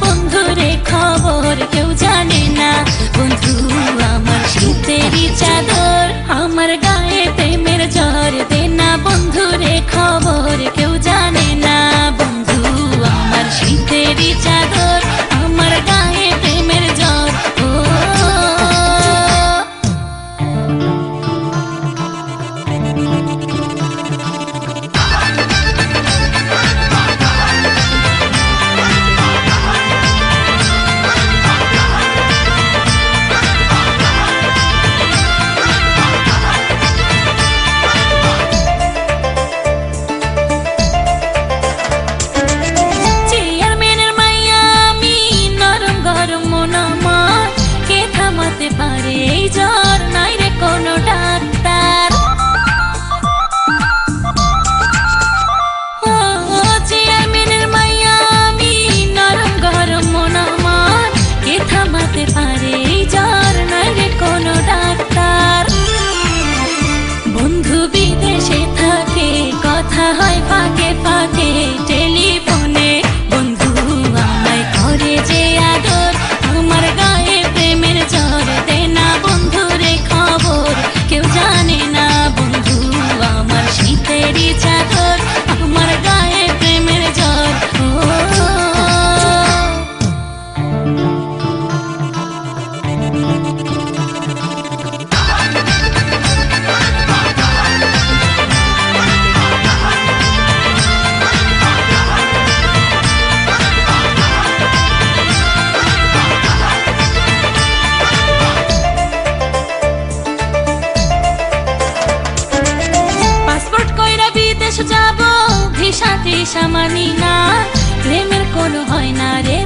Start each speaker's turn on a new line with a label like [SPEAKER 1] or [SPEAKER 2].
[SPEAKER 1] বন্ধুরে খবর কেউ জানে না। বন্ধু আমার শীতেরই চাদর, আমার গায়ে প্রেমের জ্বর দে না বন্ধুরে খবর কেউ জানে না। বন্ধু আমার শীতেরই চাদর, আমার গায়ে প্রেমের জ্বর। ও বিদেশে থাকে কথা হয় ফাঁকে ফাঁকে টেলিফোনে। বন্ধু আমায় করে যে আদর, আমার গায়ে প্রেমের জ্বর দে না বন্ধুরে খবর কেউ জানে না। বন্ধু আমার শীতেরই চাদর, আমার গায়ে প্রেমের জ্বর। যাব ভিসা টিসা মানি না, প্রেমের কোনো হয় না রে